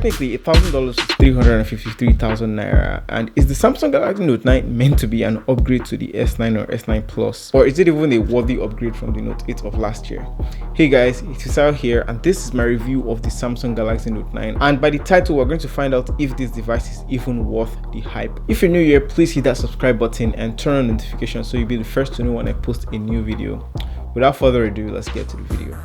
technically $1,000 is 353,000 naira. And is the Samsung Galaxy Note 9 meant to be an upgrade to the S9 or S9 Plus, or is it even a worthy upgrade from the Note 8 of last year? Hey guys, it is Al here, and this is my review of the Samsung Galaxy Note 9. And by the title, we're going to find out if this device is even worth the hype. If you're new here, please hit that subscribe button and turn on notifications so you'll be the first to know when I post a new video. Without further ado, let's get to the video.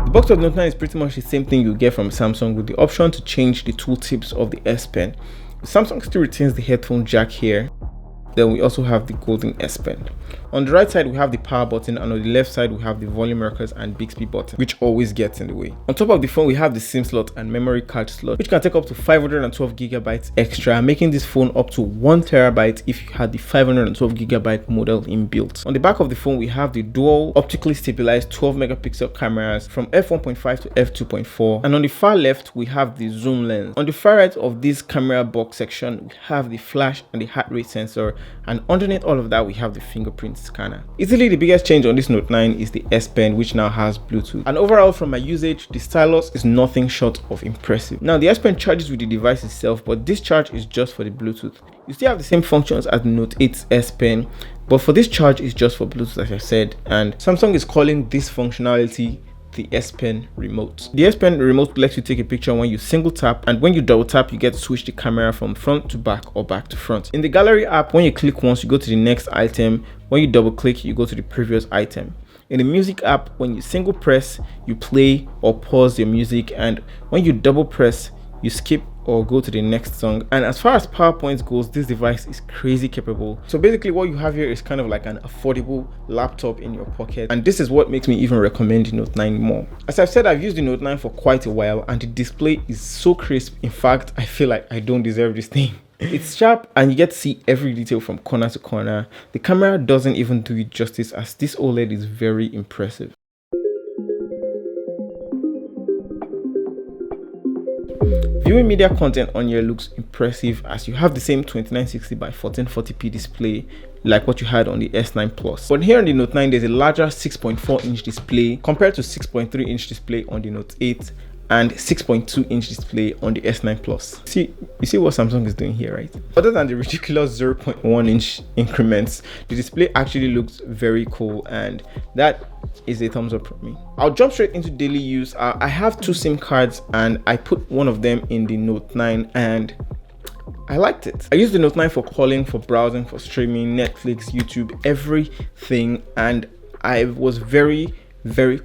The box of Note 9 is pretty much the same thing you get from Samsung, with the option to change the tooltips of the S Pen. Samsung still retains the headphone jack here. Then we also have the golden S Pen. On the right side, we have the power button, and on the left side, we have the volume rockers and Bixby button, which always gets in the way. On top of the phone, we have the SIM slot and memory card slot, which can take up to 512 gigabytes extra, making this phone up to 1 terabyte if you had the 512 gigabyte model inbuilt. On the back of the phone, we have the dual optically stabilized 12 megapixel cameras from f1.5 to f2.4, and on the far left, we have the zoom lens. On the far right of this camera box section, we have the flash and the heart rate sensor, and underneath all of that, we have the fingerprint scanner. Easily the biggest change on this Note 9 is the S Pen, which now has Bluetooth. And overall, from my usage, the stylus is nothing short of impressive. Now, the S Pen charges with the device itself, but this charge is just for the Bluetooth. You still have the same functions as the Note 8's S Pen, but for this charge, it's just for Bluetooth, as I said. And Samsung is calling this functionality the S Pen remote. The S Pen remote lets you take a picture when you single tap, and when you double tap, you get to switch the camera from front to back or back to front. In the gallery app, when you click once, you go to the next item. When you double click, you go to the previous item. In the music app, when you single press, you play or pause your music, and when you double press, you skip or go to the next song. And as far as PowerPoint goes, this device is crazy capable. So basically what you have here is kind of like an affordable laptop in your pocket, and this is what makes me even recommend the Note 9 more. As I've said, I've used the Note 9 for quite a while, and the display is so crisp. In fact, I feel like I don't deserve this thing. It's sharp and you get to see every detail from corner to corner. The camera doesn't even do it justice, as this OLED is very impressive. Viewing media content on here looks impressive, as you have the same 2960 by 1440p display like what you had on the S9 Plus. But here on the Note 9, there's a larger 6.4 inch display compared to 6.3 inch display on the Note 8 and 6.2 inch display on the S9 Plus. You see what Samsung is doing here, right? Other than the ridiculous 0.1 inch increments, the display actually looks very cool, and that is a thumbs up from me. I'll jump straight into daily use. I have 2 SIM cards, and I put one of them in the Note 9, and I liked it. I used the Note 9 for calling, for browsing, for streaming, Netflix, YouTube, everything, and I was very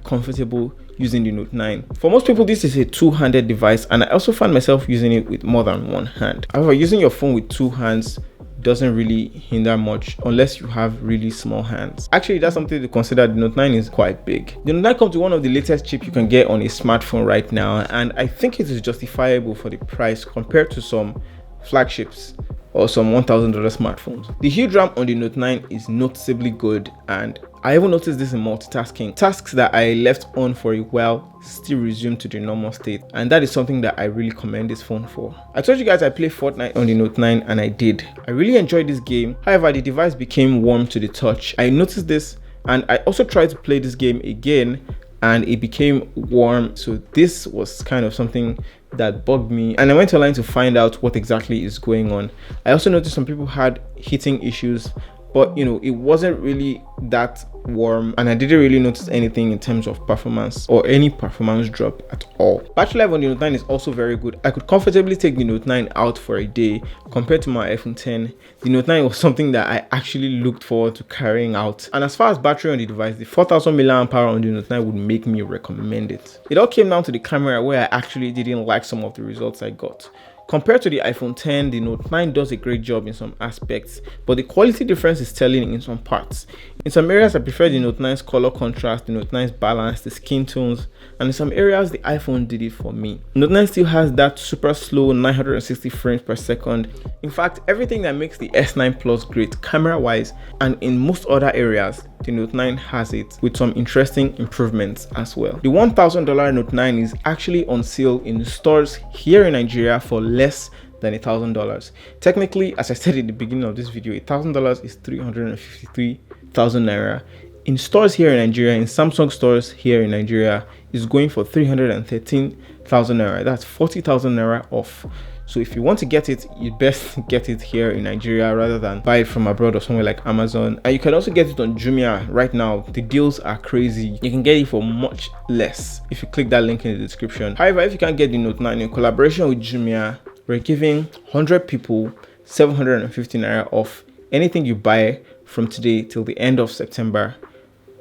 comfortable using the Note 9. For most people, this is a two-handed device, and I also find myself using it with more than one hand. However, using your phone with 2 hands doesn't really hinder much unless you have really small hands. Actually, that's something to consider. The Note 9 is quite big. The Note 9 comes with one of the latest chips you can get on a smartphone right now, and I think it is justifiable for the price compared to some flagships or some $1,000 smartphones. The huge RAM on the Note 9 is noticeably good, and I even noticed this in multitasking. Tasks that I left on for a while still resume to the normal state, and that is something that I really commend this phone for. I told you guys I play Fortnite on the Note 9, and I did. I really enjoyed this game. However, the device became warm to the touch. I noticed this, and I also tried to play this game again, and it became warm. So this was kind of something that bugged me, and I went online to find out what exactly is going on. I also noticed some people had heating issues, but you know, it wasn't really that warm, and I didn't really notice anything in terms of performance or any performance drop at all. Battery life on the Note 9 is also very good. I could comfortably take the Note 9 out for a day. Compared to my iPhone 10, the Note 9 was something that I actually looked forward to carrying out. And as far as battery on the device, the 4000 mAh on the Note 9 would make me recommend it. It all came down to the camera, where I actually didn't like some of the results I got. Compared to the iPhone 10, the Note 9 does a great job in some aspects, but the quality difference is telling in some parts. In some areas, I prefer the Note 9's color contrast, the Note 9's balance, the skin tones, and in some areas, the iPhone did it for me. Note 9 still has that super slow 960 frames per second. In fact, everything that makes the S9 Plus great camera-wise, and in most other areas, the Note 9 has it, with some interesting improvements as well. The $1,000 Note 9 is actually on sale in stores here in Nigeria for less than $1,000. Technically, as I said in the beginning of this video, $1,000 is 353,000 naira. in stores here in Nigeria, in Samsung stores here in Nigeria, is going for 313,000 naira. That's 40,000 naira off. So if you want to get it, you best get it here in Nigeria rather than buy it from abroad or somewhere like Amazon. And you can also get it on Jumia right now. The deals are crazy. You can get it for much less if you click that link in the description. However, if you can't get the Note 9 in collaboration with Jumia, we're giving 100 people 750 naira off anything you buy from today till the end of September,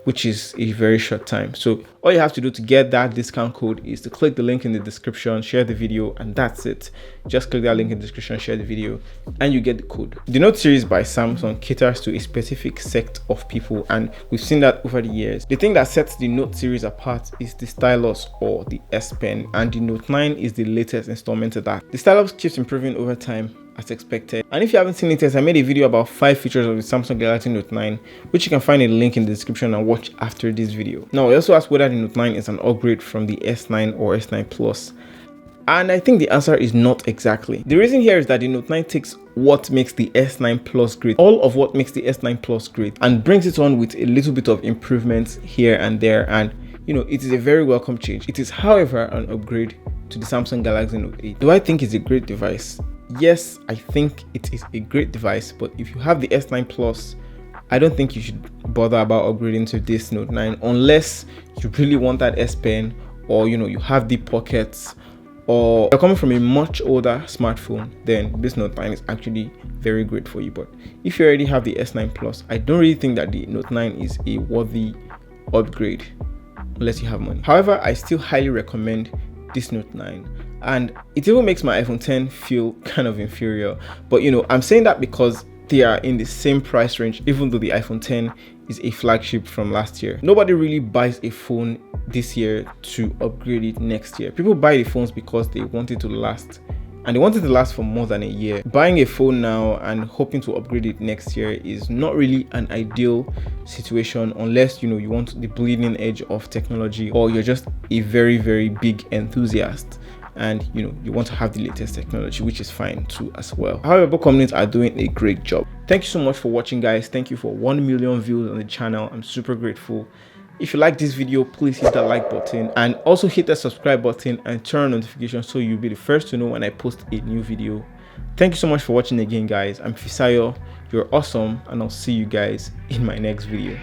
which is a very short time. So all you have to do to get that discount code is to click the link in the description, share the video, and that's it. Just click that link in the description, share the video, and you get the code. The Note series by Samsung caters to a specific sect of people, and we've seen that over the years. The thing that sets the Note series apart is the stylus or the S Pen, and the Note 9 is the latest installment of that. The stylus keeps improving over time as expected, and if you haven't seen it yet, I made a video about 5 features of the Samsung Galaxy Note 9, which you can find a link in the description and watch after this video. Now, I also asked whether the Note 9 is an upgrade from the S9 or S9 Plus, and I think the answer is not exactly. The reason here is that the Note 9 takes what makes the S9 Plus great, all of what makes the S9 Plus great, and brings it on with a little bit of improvements here and there, and you know, it is a very welcome change. It is, however, an upgrade to the Samsung Galaxy Note 8. Do I think it's a great device? Yes, I think it is a great device, but if you have the S9 Plus, I don't think you should bother about upgrading to this Note 9 unless you really want that S Pen, or you know, you have deep pockets, or you're coming from a much older smartphone. Then this Note 9 is actually very great for you. But if you already have the S9 Plus, I don't really think that the Note 9 is a worthy upgrade unless you have money. However, I still highly recommend this Note 9, and it even makes my iPhone 10 feel kind of inferior. But you know, I'm saying that because they are in the same price range, even though the iPhone 10 is a flagship from last year. Nobody really buys a phone this year to upgrade it next year. People buy the phones because they want it to last, and they want it to last for more than a year. Buying a phone now and hoping to upgrade it next year is not really an ideal situation unless you know, you want the bleeding edge of technology, or you're just a very, very big enthusiast and you know, you want to have the latest technology, which is fine too as well. However, both companies are doing a great job. Thank you so much for watching, guys. Thank you for 1 million views on the channel. I'm super grateful. If you like this video, please hit that like button and also hit the subscribe button and turn on notifications so you'll be the first to know when I post a new video. Thank you so much for watching again, guys. I'm Fisayo. You're awesome, and I'll see you guys in my next video.